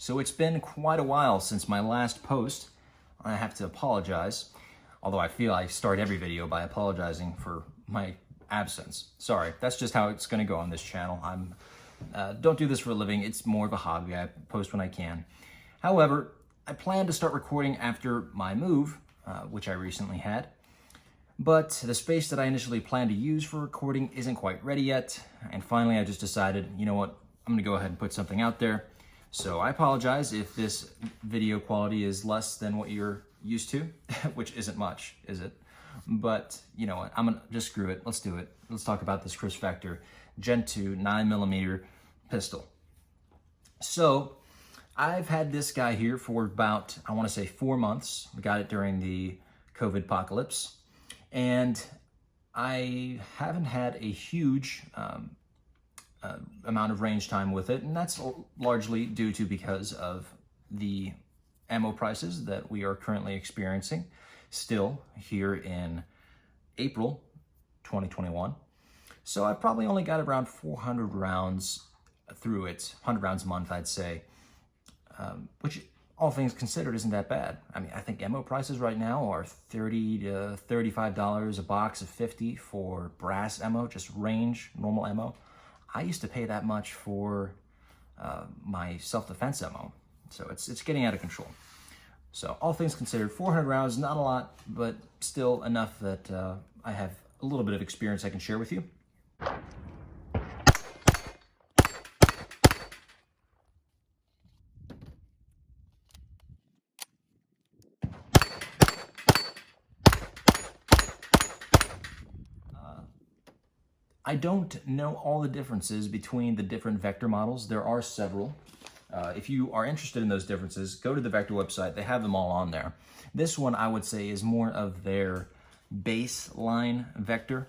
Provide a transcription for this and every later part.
So it's been quite a while since my last post. I have to apologize, although I feel I start every video by apologizing for my absence. Sorry, that's just how it's gonna go on this channel. Don't do this for a living, it's more of a hobby. I post when I can. However, I plan to start recording after my move, which I recently had. But the space that I initially planned to use for recording isn't quite ready yet. And finally, I just decided, you know what, I'm gonna go ahead and put something out there. So I apologize if this video quality is less than what you're used to, which isn't much, is it? But you know what, I'm gonna just screw it, let's do it. Let's talk about this Kriss Vector Gen 2 9mm pistol. So I've had this guy here for about, I wanna say 4 months. We got it during the COVID apocalypse. And I haven't had a huge amount of range time with it, and that's largely due to because of the ammo prices that we are currently experiencing still here in April 2021. So I probably only got around 400 rounds through it, 100 rounds a month, I'd say, which all things considered isn't that bad. I mean, I think ammo prices right now are $30 to $35 a box of 50 for brass ammo, just range, normal ammo. I used to pay that much for my self-defense ammo. So it's getting out of control. So all things considered, 400 rounds, not a lot, but still enough that I have a little bit of experience I can share with you. I don't know all the differences between the different Vector models. There are several. If you are interested in those differences, go to the Vector website. They have them all on there. This one, I would say, is more of their baseline Vector.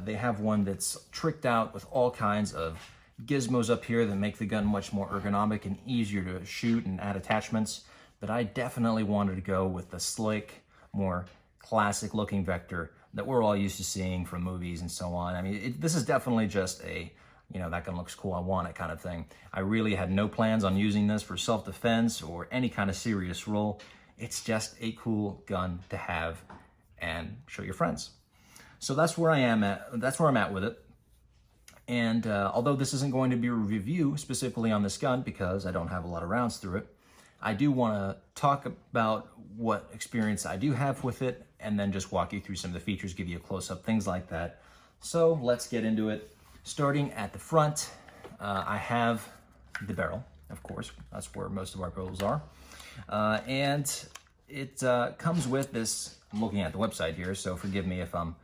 They have one that's tricked out with all kinds of gizmos up here that make the gun much more ergonomic and easier to shoot and add attachments. But I definitely wanted to go with the slick, more classic looking Vector that we're all used to seeing from movies and so on. I mean, this is definitely just a, you know, that gun looks cool, I want it kind of thing. I really had no plans on using this for self-defense or any kind of serious role. It's just a cool gun to have and show your friends. So that's where I am at, that's where I'm at with it. And although this isn't going to be a review specifically on this gun because I don't have a lot of rounds through it, I do want to talk about what experience I do have with it and then just walk you through some of the features, give you a close-up, things like that. So let's get into it. Starting at the front, I have the barrel, of course. That's where most of our barrels are. And it comes with this, I'm looking at the website here, so forgive me if I'm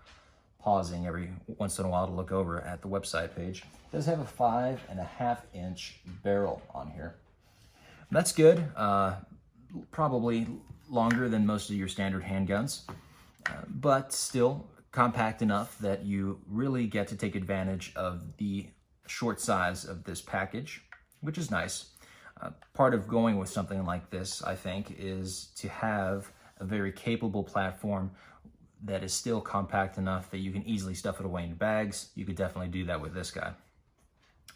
pausing every once in a while to look over at the website page. It does have a 5.5-inch barrel on here. That's good, probably longer than most of your standard handguns, but still compact enough that you really get to take advantage of the short size of this package, which is nice. Part of going with something like this, I think, is to have a very capable platform that is still compact enough that you can easily stuff it away in bags. You could definitely do that with this guy.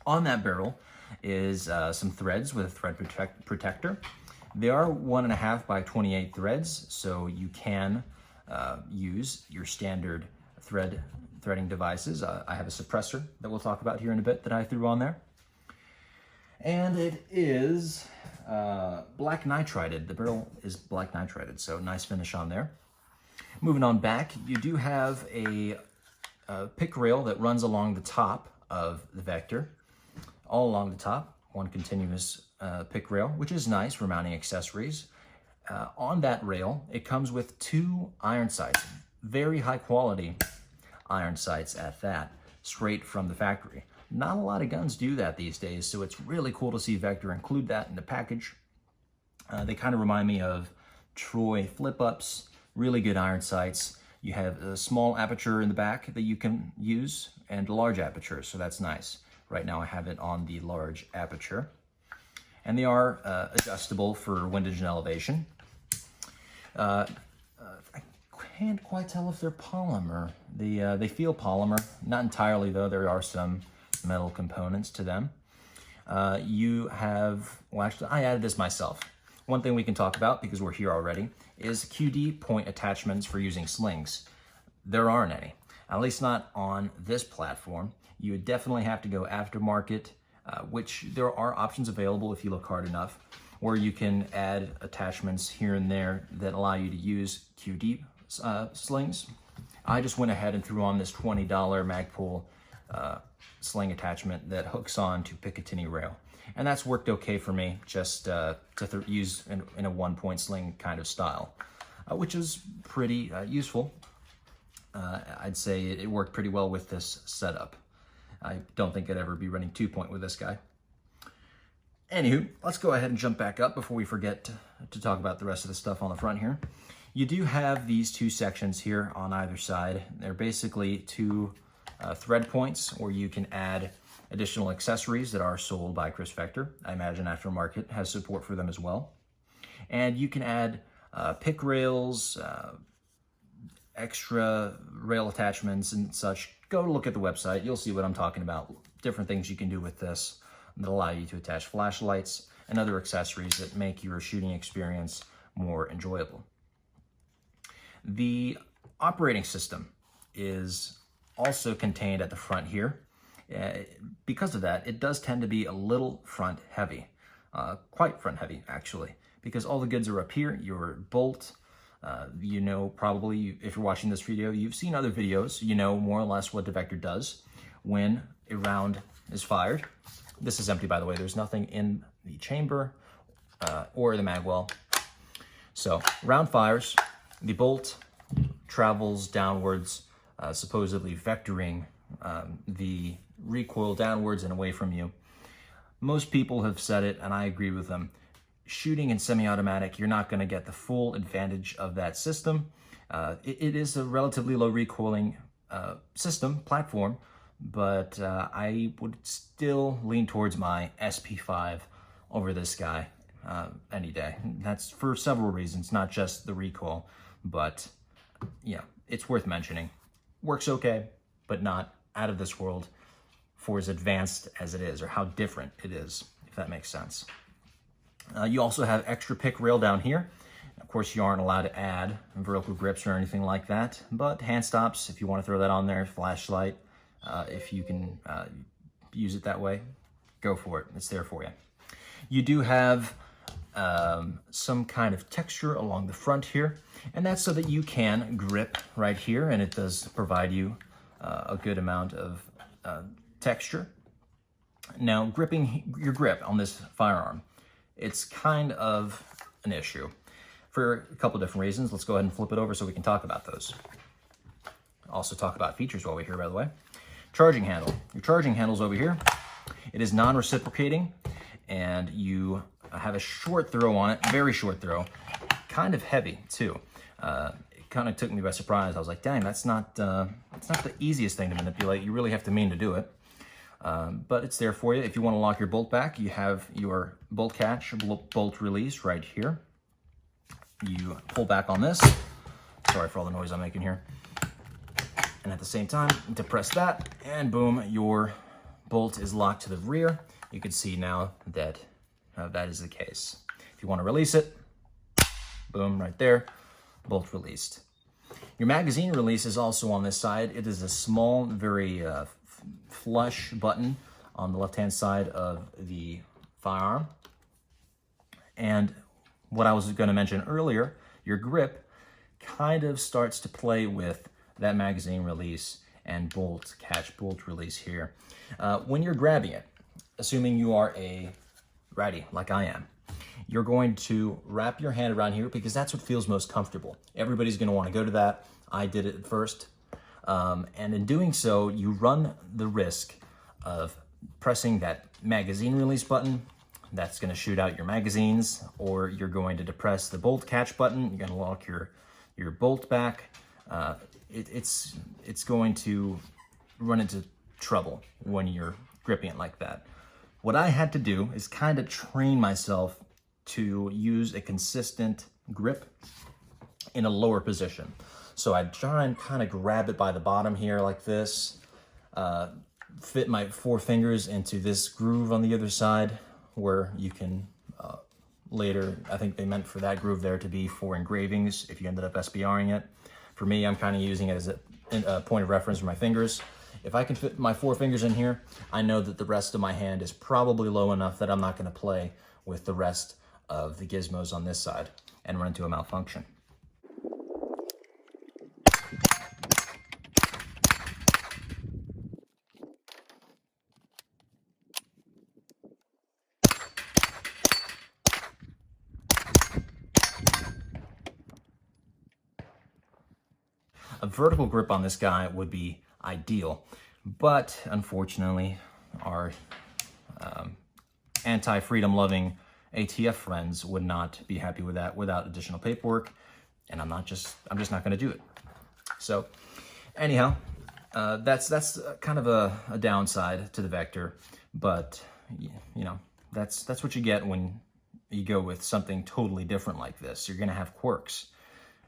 On that barrel is some threads with a thread protector. They are 1.5 by 28 threads, so you can use your standard threading devices. I have a suppressor that we'll talk about here in a bit that I threw on there. And it is black nitrided. The barrel is black nitrided, so nice finish on there. Moving on back, you do have a pick rail that runs along the top of the Vector. All along the top, one continuous pick rail, which is nice for mounting accessories. On that rail, it comes with 2 iron sights, very high quality iron sights at that, straight from the factory. Not a lot of guns do that these days, so it's really cool to see Vector include that in the package. They kind of remind me of Troy flip-ups, really good iron sights. You have a small aperture in the back that you can use and a large aperture, so that's nice. Right now I have it on the large aperture. And they are adjustable for windage and elevation. I can't quite tell if they're polymer. They feel polymer, not entirely though. There are some metal components to them. you have, well actually I added this myself. One thing we can talk about, because we're here already, is QD point attachments for using slings. There aren't any, at least not on this platform. You would definitely have to go aftermarket, which there are options available if you look hard enough, where you can add attachments here and there that allow you to use QD slings. I just went ahead and threw on this $20 Magpul sling attachment that hooks on to Picatinny rail. And that's worked okay for me, just to use in a one-point sling kind of style, which is pretty useful. I'd say it worked pretty well with this setup. I don't think I'd ever be running 2-point with this guy. Anywho, let's go ahead and jump back up before we forget to talk about the rest of the stuff on the front here. You do have these two sections here on either side. They're basically two thread points where you can add additional accessories that are sold by Kriss Vector. I imagine aftermarket has support for them as well. And you can add pick rails, extra rail attachments and such. Go look at the website. You'll see what I'm talking about. Different things you can do with this that allow you to attach flashlights and other accessories that make your shooting experience more enjoyable. The operating system is also contained at the front here. Because of that, it does tend to be a little front heavy, quite front heavy actually, because all the goods are up here. Your bolt, you know, probably if you're watching this video, you've seen other videos, you know more or less what the Vector does when a round is fired. This is empty, by the way. There's nothing in the chamber or the magwell. So round fires, the bolt travels downwards, supposedly vectoring the recoil downwards and away from you. Most people have said it, and I agree with them. Shooting in semi-automatic, you're not going to get the full advantage of that system. It is a relatively low recoiling platform, but I would still lean towards my SP5 over this guy any day. That's for several reasons, not just the recoil, but yeah, it's worth mentioning. Works okay, but not out of this world for as advanced as it is, or how different it is, if that makes sense. You also have extra pick rail down here. Of course, you aren't allowed to add vertical grips or anything like that, but hand stops, if you want to throw that on there, flashlight, if you can use it that way, go for it. It's there for you. You do have some kind of texture along the front here, and that's so that you can grip right here, and it does provide you a good amount of texture. Now, gripping your grip on this firearm, it's kind of an issue for a couple different reasons. Let's go ahead and flip it over so we can talk about those. Also talk about features while we're here, by the way. Charging handle. Your charging handle's over here. It is non-reciprocating, and you have a short throw on it, very short throw, kind of heavy too. It kind of took me by surprise. I was like, dang, that's not the easiest thing to manipulate. You really have to mean to do it. But it's there for you. If you want to lock your bolt back, you have your bolt catch, bolt release right here. You pull back on this. Sorry for all the noise I'm making here. And at the same time, depress that, and boom, your bolt is locked to the rear. You can see now that that is the case. If you want to release it, boom, right there, bolt released. Your magazine release is also on this side. It is a small, very flush button on the left-hand side of the firearm. And what I was going to mention earlier, your grip kind of starts to play with that magazine release and bolt catch, bolt release here. When you're grabbing it, assuming you are a righty like I am, you're going to wrap your hand around here because that's what feels most comfortable. Everybody's going to want to go to that. I did it first. And in doing so, you run the risk of pressing that magazine release button. That's going to shoot out your magazines, or you're going to depress the bolt catch button. You're going to lock your bolt back. It's going to run into trouble when you're gripping it like that. What I had to do is kind of train myself to use a consistent grip in a lower position. So I'd try and kind of grab it by the bottom here like this, fit my 4 fingers into this groove on the other side where you can later, I think they meant for that groove there to be for engravings if you ended up SBRing it. For me, I'm kind of using it as a point of reference for my fingers. If I can fit my 4 fingers in here, I know that the rest of my hand is probably low enough that I'm not going to play with the rest of the gizmos on this side and run into a malfunction. A vertical grip on this guy would be ideal, but unfortunately, our anti-freedom loving ATF friends would not be happy with that without additional paperwork, and I'm just not going to do it. So, anyhow, that's kind of a downside to the Vector, but you know that's what you get when you go with something totally different like this. You're going to have quirks,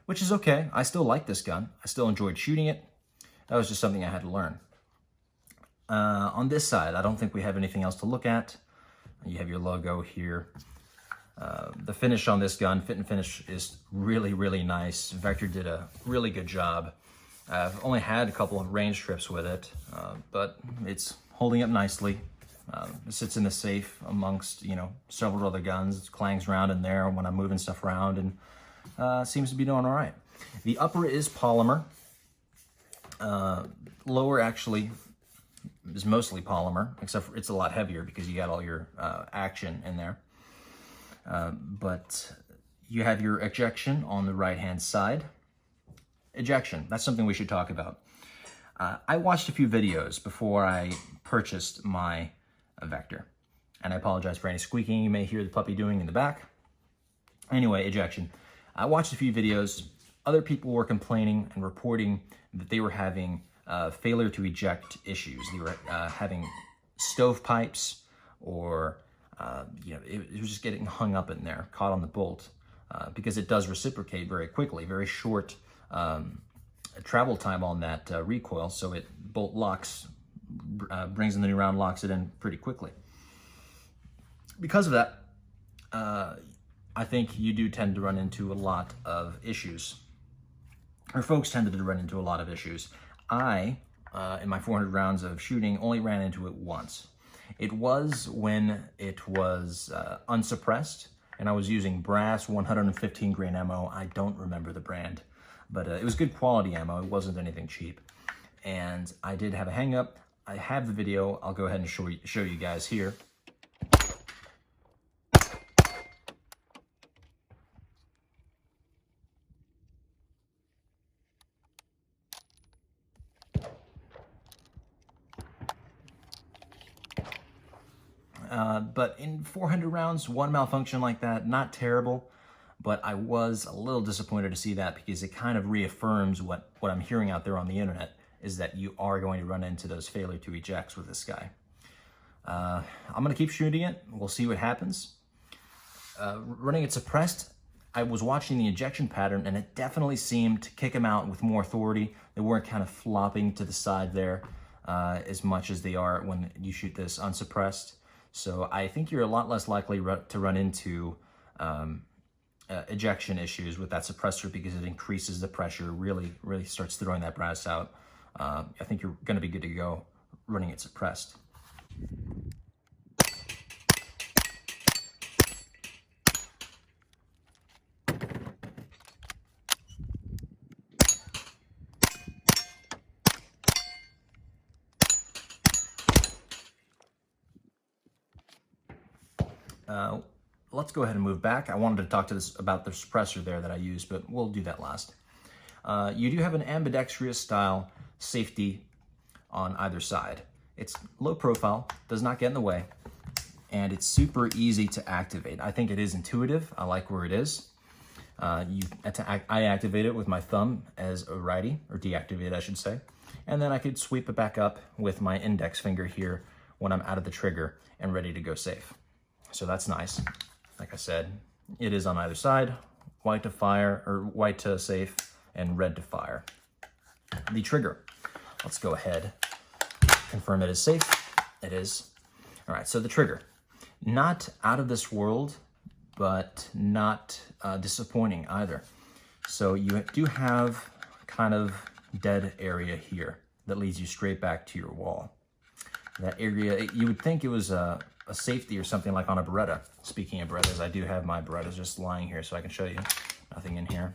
which is okay. I still like this gun. I still enjoyed shooting it. That was just something I had to learn. On this side, I don't think we have anything else to look at. You have your logo here. The finish on this gun, fit and finish, is really, really nice. Vector did a really good job. I've only had a couple of range trips with it, but it's holding up nicely. It sits in the safe amongst, several other guns. It clangs around in there when I'm moving stuff around, and seems to be doing all right. The upper is polymer. Lower actually is mostly polymer, except for it's a lot heavier because you got all your action in there. But you have your ejection on the right-hand side. Ejection, that's something we should talk about. I watched a few videos before I purchased my Vector, and I apologize for any squeaking you may hear the puppy doing in the back. Anyway, ejection. I watched a few videos. Other people were complaining and reporting that they were having failure to eject issues. They were having stovepipes, or it was just getting hung up in there, caught on the bolt, because it does reciprocate very quickly, very short travel time on that recoil, so it bolt locks, brings in the new round, locks it in pretty quickly. Because of that, I think you do tend to run into a lot of issues, or folks tended to run into a lot of issues. I, in my 400 rounds of shooting, only ran into it once. It was when it was unsuppressed, and I was using brass 115 grain ammo. I don't remember the brand, but it was good quality ammo. It wasn't anything cheap. And I did have a hang up. I have the video. I'll go ahead and show you guys here. But in 400 rounds, one malfunction like that, not terrible, but I was a little disappointed to see that, because it kind of reaffirms what I'm hearing out there on the internet, is that you are going to run into those failure to ejects with this guy. I'm going to keep shooting it. We'll see what happens. Running it suppressed, I was watching the ejection pattern, and it definitely seemed to kick them out with more authority. They weren't kind of flopping to the side there as much as they are when you shoot this unsuppressed. So I think you're a lot less likely to run into ejection issues with that suppressor, because it increases the pressure, really starts throwing that brass out. I think you're going to be good to go running it suppressed. Let's go ahead and move back. I wanted to talk about the suppressor there that I used, but we'll do that last. You do have an ambidextrous style safety on either side. It's low profile, does not get in the way, and it's super easy to activate. I think it is intuitive. I like where it is. I activate it with my thumb as a righty, or deactivate it, I should say. And then I could sweep it back up with my index finger here when I'm out of the trigger and ready to go safe. So that's nice. Like I said, it is on either side, white to fire, or white to safe, and red to fire. The trigger. Let's go ahead confirm it is safe. It is. All right, so the trigger. Not out of this world, but not disappointing either. So you do have kind of dead area here that leads you straight back to your wall. That area, you would think it was a safety or something like on a Beretta. Speaking of Berettas, I do have my Berettas just lying here so I can show you. Nothing in here.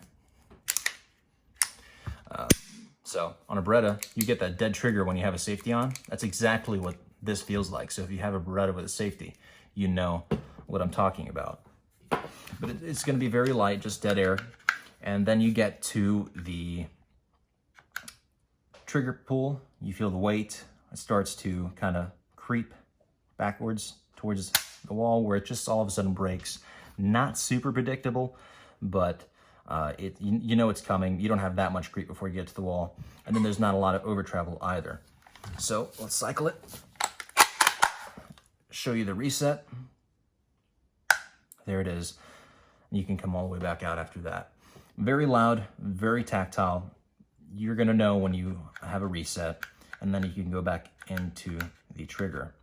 So on a Beretta, you get that dead trigger when you have a safety on. That's exactly what this feels like. So if you have a Beretta with a safety, you know what I'm talking about. But it's going to be very light, just dead air. And then you get to the trigger pull. You feel the weight. It starts to kind of creep backwards towards the wall where it just all of a sudden breaks. Not super predictable, but you know it's coming. You don't have that much creep before you get to the wall. And then there's not a lot of over travel either. So let's cycle it. Show you the reset. There it is. You can come all the way back out after that. Very loud, very tactile. You're gonna know when you have a reset, and then you can go back into the trigger.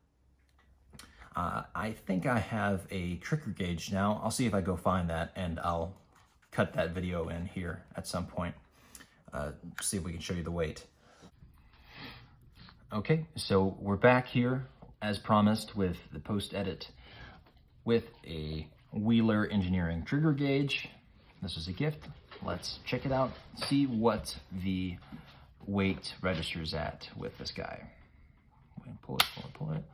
I think I have a trigger gauge now. I'll see if I go find that, and I'll cut that video in here at some point. See if we can show you the weight. Okay, so we're back here as promised with the post-edit with a Wheeler Engineering trigger gauge. This is a gift. Let's check it out, see what the weight registers at with this guy. Pull it.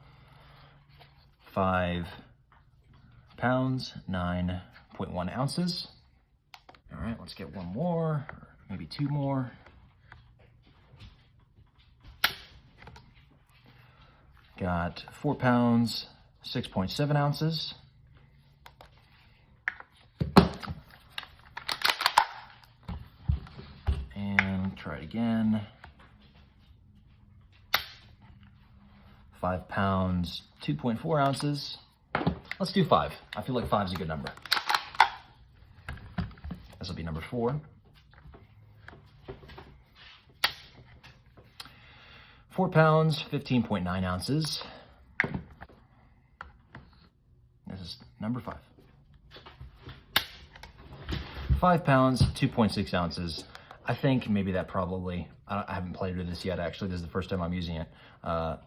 5 pounds, 9.1 ounces. All right, let's get one more, or maybe two more. Got 4 pounds, 6.7 ounces. And try it again. 5 pounds, 2.4 ounces. Let's do 5. I feel like 5 is a good number. This will be number 4. 4 pounds, 15.9 ounces. This is number 5. 5 pounds, 2.6 ounces. I think maybe that probably, I haven't played with this yet actually, this is the first time I'm using it,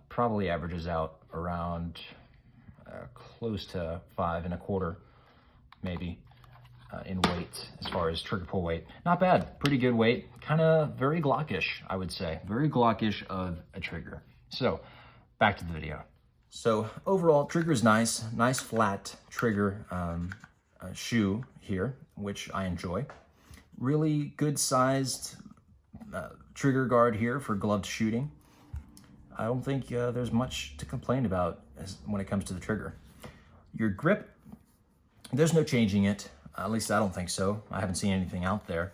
probably averages out around close to 5 1/4 maybe in weight as far as trigger pull weight. Not bad, pretty good weight, kind of very Glockish I would say, very Glockish of a trigger. So back to the video. So overall trigger is nice flat trigger shoe here, which I enjoy. Really good sized trigger guard here for gloved shooting. I don't think there's much to complain about when it comes to the trigger. Your grip, there's no changing it. At least I don't think so. I haven't seen anything out there.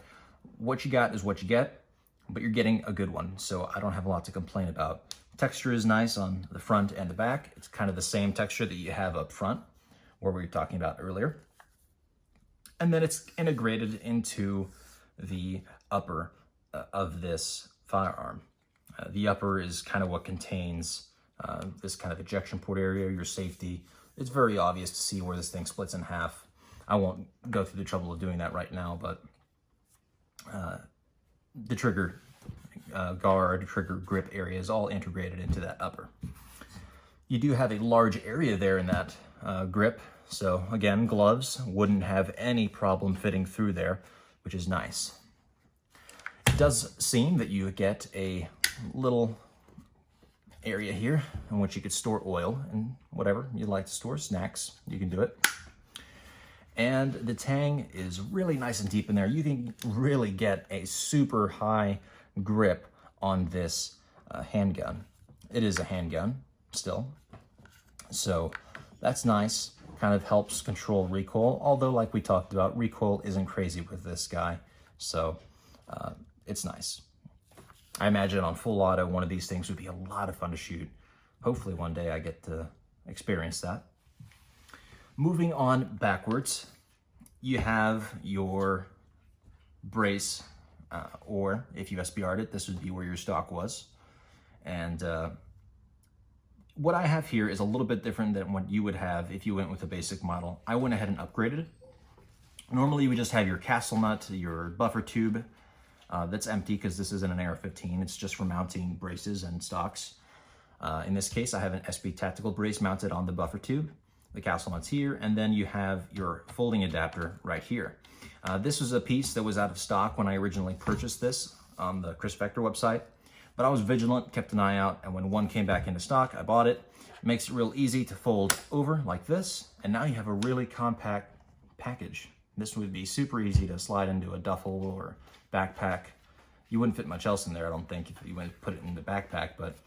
What you got is what you get, but you're getting a good one. So I don't have a lot to complain about. Texture is nice on the front and the back. It's kind of the same texture that you have up front, where we were talking about earlier. And then it's integrated into the upper of this firearm. The upper is kind of what contains this kind of ejection port area, your safety. It's very obvious to see where this thing splits in half. I won't go through the trouble of doing that right now, but the trigger guard, trigger grip area is all integrated into that upper. You do have a large area there in that grip. So again, gloves wouldn't have any problem fitting through there, which is nice. It does seem that you get a little area here in which you could store oil and whatever you'd like to store, snacks, you can do it. And the tang is really nice and deep in there. You can really get a super high grip on this handgun. It is a handgun still, so that's nice. Kind of helps control recoil, although like we talked about, recoil isn't crazy with this guy, so it's nice. I imagine on full auto, one of these things would be a lot of fun to shoot. Hopefully one day I get to experience that. Moving on backwards, you have your brace, or if you SBR'd it, this would be where your stock was. And what I have here is a little bit different than what you would have if you went with a basic model. I went ahead and upgraded it. Normally you would just have your castle nut, your buffer tube, that's empty because this isn't an AR-15. It's just for mounting braces and stocks. In this case, I have an SB tactical brace mounted on the buffer tube. The castle nut's here, and then you have your folding adapter right here. This was a piece that was out of stock when I originally purchased this on the Kriss Vector website, but I was vigilant, kept an eye out, and when one came back into stock, I bought it. It makes it real easy to fold over like this, and now you have a really compact package. This would be super easy to slide into a duffel or backpack. You wouldn't fit much else in there, I don't think, if you went to put it in the backpack, but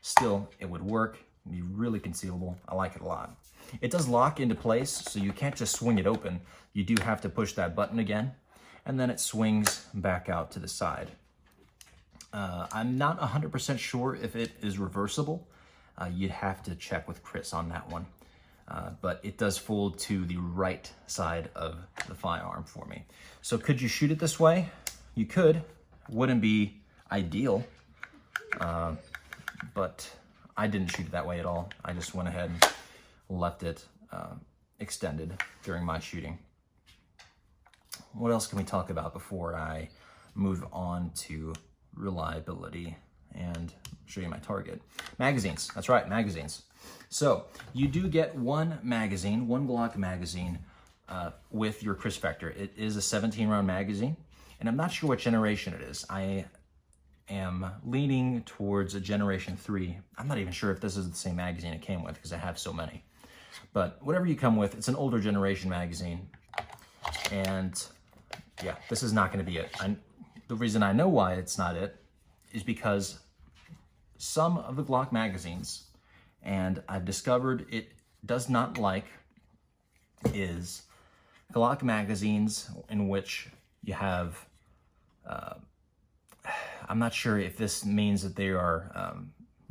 still, it would work. It'd be really concealable. I like it a lot. It does lock into place, so you can't just swing it open. You do have to push that button again, and then it swings back out to the side. I'm not 100% sure if it is reversible. You'd have to check with Kriss on that one. But it does fold to the right side of the firearm for me. So could you shoot it this way? You could. Wouldn't be ideal, but I didn't shoot it that way at all. I just went ahead and left it extended during my shooting. What else can we talk about before I move on to reliability and show you my target? Magazines, that's right, magazines. So you do get one magazine, one Glock magazine with your Kriss Vector. It is a 17-round magazine, and I'm not sure what generation it is. I am leaning towards a generation 3. I'm not even sure if this is the same magazine it came with because I have so many. But whatever you come with, it's an older generation magazine. And yeah, this is not going to be it. The reason I know why it's not it is because some of the Glock magazines, and I've discovered it does not like, is Glock magazines in which you have, I'm not sure if this means that they are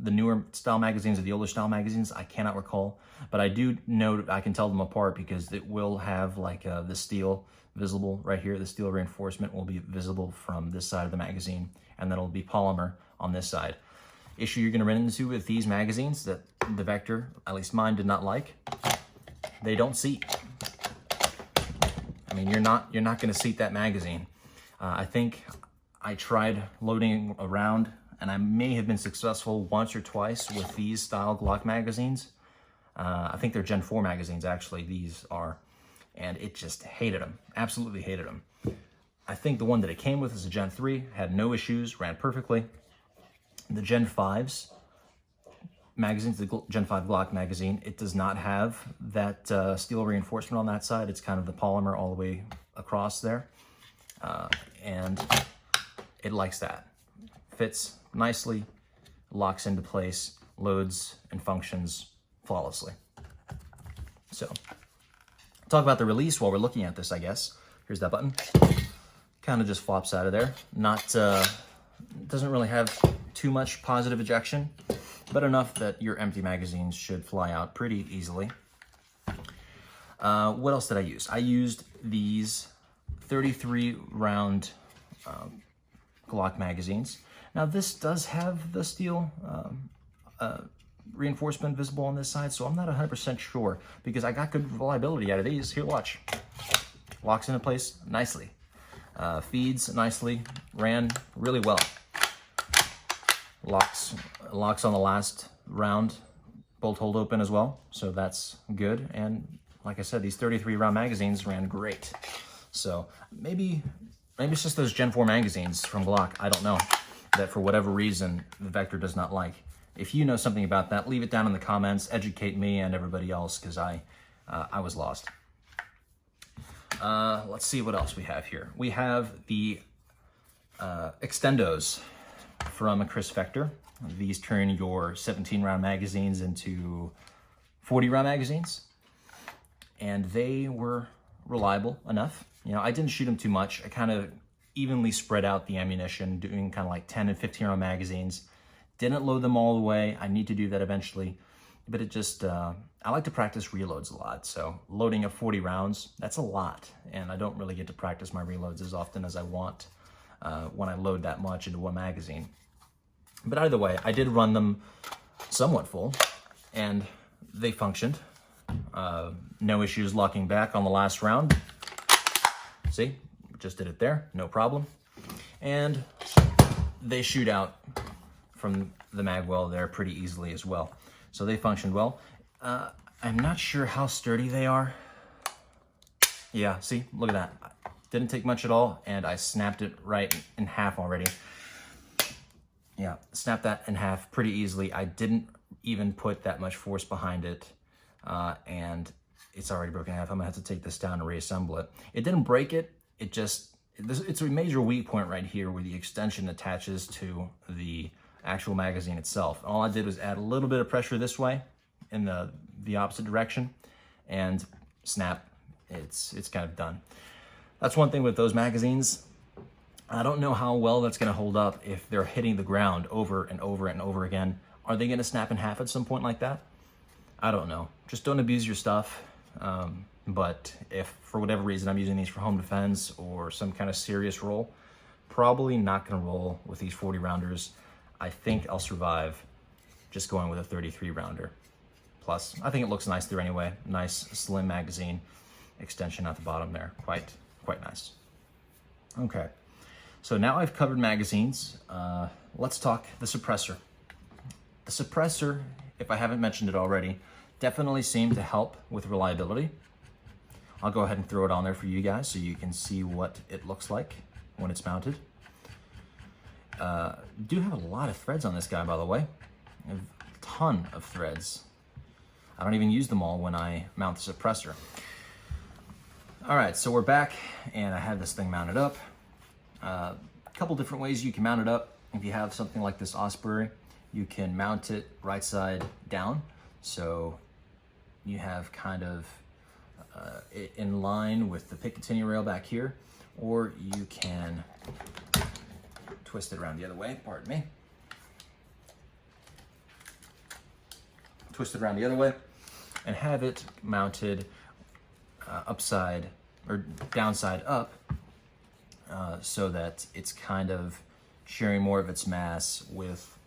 the newer style magazines or the older style magazines. I cannot recall, but I do know I can tell them apart because it will have like the steel visible right here. The steel reinforcement will be visible from this side of the magazine, and then it'll be polymer on this side. Issue you're going to run into with these magazines that the Vector, at least mine, did not like, they don't seat. I mean, you're not going to seat that magazine. I think I tried loading around, and I may have been successful once or twice with these style Glock magazines. I think they're Gen 4 magazines, actually, these are, and it just hated them, absolutely hated them. I think the one that it came with is a Gen 3, had no issues, ran perfectly. The Gen 5s magazines, the Gen 5 Glock magazine, it does not have that steel reinforcement on that side. It's kind of the polymer all the way across there. And it likes that. Fits nicely, locks into place, loads and functions flawlessly. So, talk about the release while we're looking at this, I guess. Here's that button. Kind of just flops out of there. Not, doesn't really have too much positive ejection, but enough that your empty magazines should fly out pretty easily. What else did I use? I used these 33 round Glock magazines. Now this does have the steel reinforcement visible on this side, so I'm not 100% sure because I got good reliability out of these. Here, watch. Locks into place nicely. Feeds nicely, ran really well. Locks on the last round, bolt hold open as well, so that's good. And like I said, these 33 round magazines ran great. So maybe it's just those Gen 4 magazines from Glock, I don't know, that for whatever reason the Vector does not like. If you know something about that, leave it down in the comments, educate me and everybody else, because I was lost. Let's see what else we have here. We have the extendos from a Kriss Vector. These turn your 17 round magazines into 40 round magazines, and they were reliable enough. You know, I didn't shoot them too much. I kind of evenly spread out the ammunition, doing kind of like 10 and 15 round magazines. Didn't load them all the way. I need to do that eventually, but it just, I like to practice reloads a lot. So loading up 40 rounds, that's a lot. And I don't really get to practice my reloads as often as I want when I load that much into one magazine. But either way, I did run them somewhat full. and they functioned. No issues locking back on the last round. See, just did it there, no problem. And they shoot out from the mag well there pretty easily as well. So they functioned well. I'm not sure how sturdy they are. Yeah, see, look at that. Didn't take much at all, and I snapped it right in half already. Yeah, snapped that in half pretty easily. I didn't even put that much force behind it, and it's already broken in half. I'm gonna have to take this down and reassemble it. It didn't break it, it's a major weak point right here where the extension attaches to the actual magazine itself. All I did was add a little bit of pressure this way in the opposite direction, and snap, it's kind of done. That's one thing with those magazines. I don't know how well that's gonna hold up if they're hitting the ground over and over and over again. Are they gonna snap in half at some point like that? I don't know. Just don't abuse your stuff. But if for whatever reason I'm using these for home defense or some kind of serious roll, probably not gonna roll with these 40 rounders. I think I'll survive just going with a 33 rounder. Plus, I think it looks nice there anyway. Nice slim magazine extension at the bottom there. Quite nice. Okay, so now I've covered magazines. Let's talk the suppressor. The suppressor, if I haven't mentioned it already, definitely seemed to help with reliability. I'll go ahead and throw it on there for you guys so you can see what it looks like when it's mounted. Do have a lot of threads on this guy, by the way. A ton of threads. I don't even use them all when I mount the suppressor. All right, so we're back, and I have this thing mounted up. A couple different ways you can mount it up. If you have something like this Osprey, you can mount it right side down. So you have kind of it in line with the Picatinny rail back here, or you can twist it around the other way, pardon me. Twist it around the other way and have it mounted upside or downside up so that it's kind of sharing more of its mass with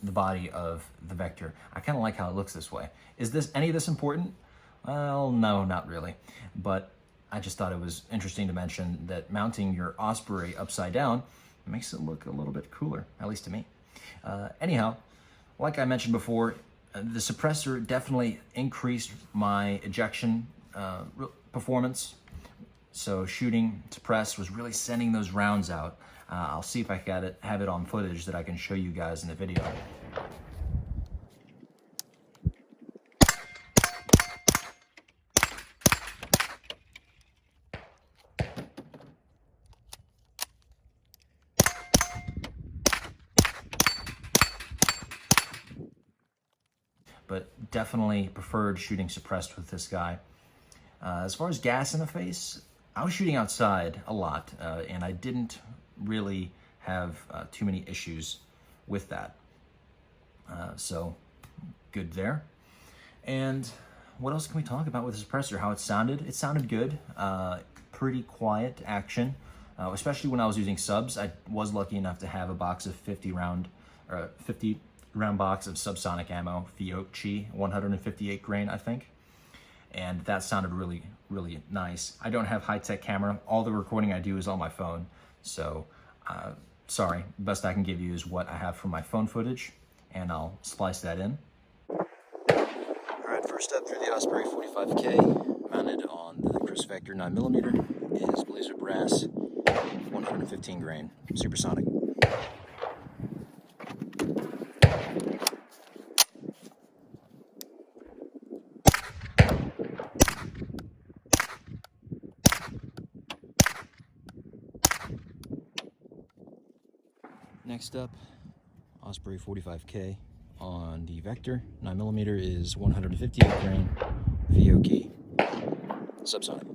the body of the Vector. I kind of like how it looks this way. Is this any of this important? Well, no, not really. But I just thought it was interesting to mention that mounting your Osprey upside down makes it look a little bit cooler, at least to me. Anyhow, like I mentioned before, the suppressor definitely increased my ejection performance. So shooting suppress was really sending those rounds out. I'll see if I can have it on footage that I can show you guys in the video. But definitely preferred shooting suppressed with this guy. As far as gas in the face, I was shooting outside a lot, and I didn't really have too many issues with that. So good there. And what else can we talk about with the suppressor? How it sounded? It sounded good. Pretty quiet action, especially when I was using subs. I was lucky enough to have a box of 50 round box of subsonic ammo, Fiocchi, 158 grain, I think. And that sounded really, really nice. I don't have high-tech camera. All the recording I do is on my phone. So, sorry, best I can give you is what I have from my phone footage, and I'll splice that in. All right, first up through the Osprey 45K, mounted on the Kriss Vector 9mm, is Blazer Brass, 115 grain, supersonic. Next up, Osprey 45K on the Vector. 9mm is 158 grain, Fiocchi, subsonic.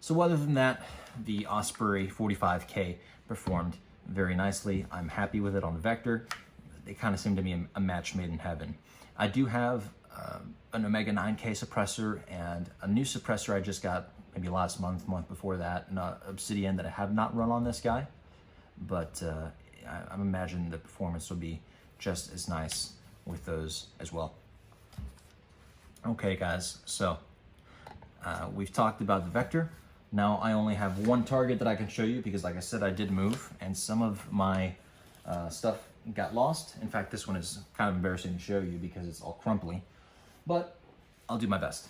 So other than that, the Osprey 45K performed very nicely. I'm happy with it on the Vector. They kind of seem to be a match made in heaven. I do have an Omega 9K suppressor and a new suppressor I just got maybe last month before that, an Obsidian that I have not run on this guy, but I imagine the performance will be just as nice with those as well. Okay guys, so we've talked about the Vector. Now I only have one target that I can show you because, like I said, I did move and some of my stuff got lost. In fact, this one is kind of embarrassing to show you because it's all crumply, but I'll do my best.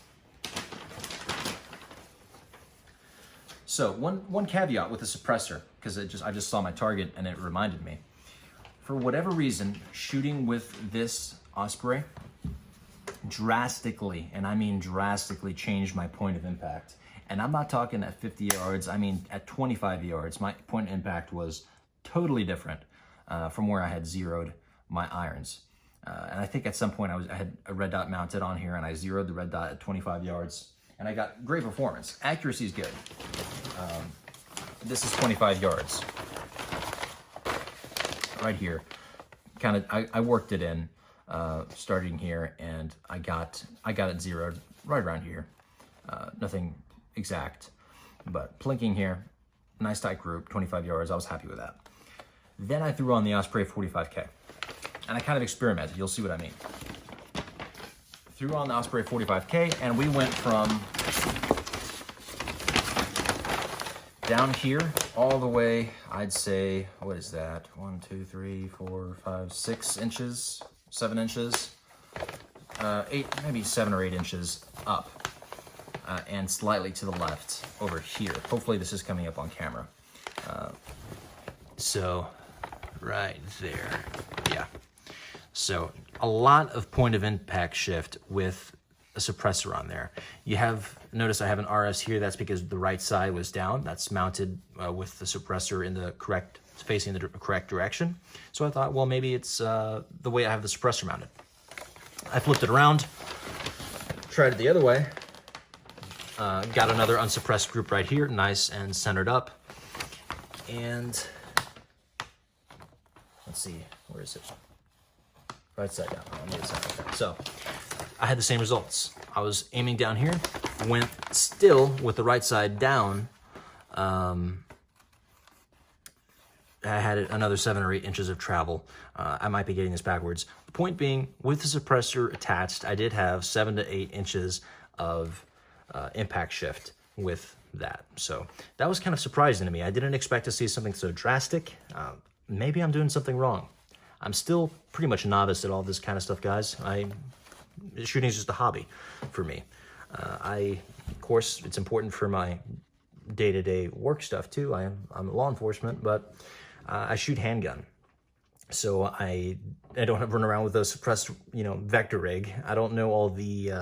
So one caveat with the suppressor, because I just saw my target and it reminded me. For whatever reason, shooting with this Osprey drastically, and I mean drastically, changed my point of impact. And I'm not talking at 50 yards, I mean at 25 yards, my point of impact was totally different from where I had zeroed my irons. And I think at some point I had a red dot mounted on here and I zeroed the red dot at 25 yards and I got great performance. Accuracy is good. This is 25 yards. Right here. I worked it in starting here and I got it zeroed right around here. Nothing exact, but plinking here, nice tight group, 25 yards, I was happy with that. Then I threw on the Osprey 45K, and I kind of experimented, you'll see what I mean. Threw on the Osprey 45K, and we went from down here all the way, I'd say, what is that? 1, 2, 3, 4, 5, 6 inches, 7 inches, 8, maybe 7 or 8 inches up. And slightly to the left over here. Hopefully this is coming up on camera. So right there, yeah. So a lot of point of impact shift with a suppressor on there. You have, notice I have an RS here, that's because the right side was down. That's mounted with the suppressor in the correct, facing the correct direction. So I thought, well, maybe it's the way I have the suppressor mounted. I flipped it around, tried it the other way, got another unsuppressed group right here, nice and centered up. And let's see, where is it? Right side down. On the other side. Okay. So I had the same results. I was aiming down here, went still with the right side down. I had another 7 or 8 inches of travel. I might be getting this backwards. The point being, with the suppressor attached, I did have 7 to 8 inches of impact shift with that. So that was kind of surprising to me. I didn't expect to see something so drastic. Maybe I'm doing something wrong. I'm still pretty much a novice at all this kind of stuff, guys. Shooting is just a hobby for me. Of course, it's important for my day-to-day work stuff too. I'm law enforcement, but I shoot handgun. So I don't run around with those suppressed, vector rig. I don't know all the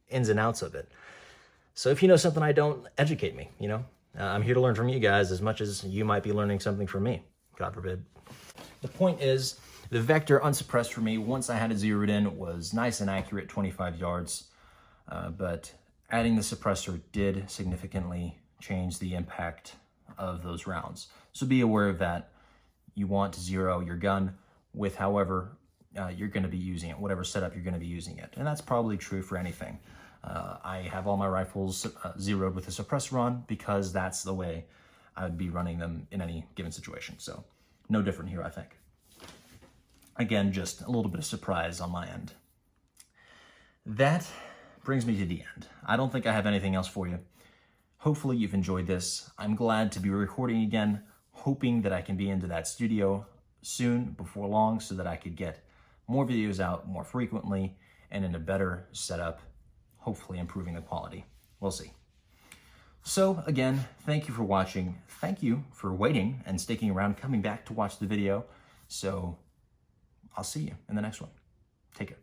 ins and outs of it. So if you know something I don't, educate me, I'm here to learn from you guys as much as you might be learning something from me, God forbid. The point is, the Vector unsuppressed for me, once I had it zeroed in, was nice and accurate, 25 yards. But adding the suppressor did significantly change the impact of those rounds. So be aware of that. You want to zero your gun with however you're going to be using it, whatever setup you're going to be using it. And that's probably true for anything. I have all my rifles zeroed with a suppressor on because that's the way I would be running them in any given situation. So no different here, I think. Again, just a little bit of surprise on my end. That brings me to the end. I don't think I have anything else for you. Hopefully you've enjoyed this. I'm glad to be recording again, hoping that I can be into that studio soon, before long, so that I could get more videos out more frequently and in a better setup, hopefully improving the quality. We'll see. So again, thank you for watching. Thank you for waiting and sticking around, coming back to watch the video. So I'll see you in the next one. Take care.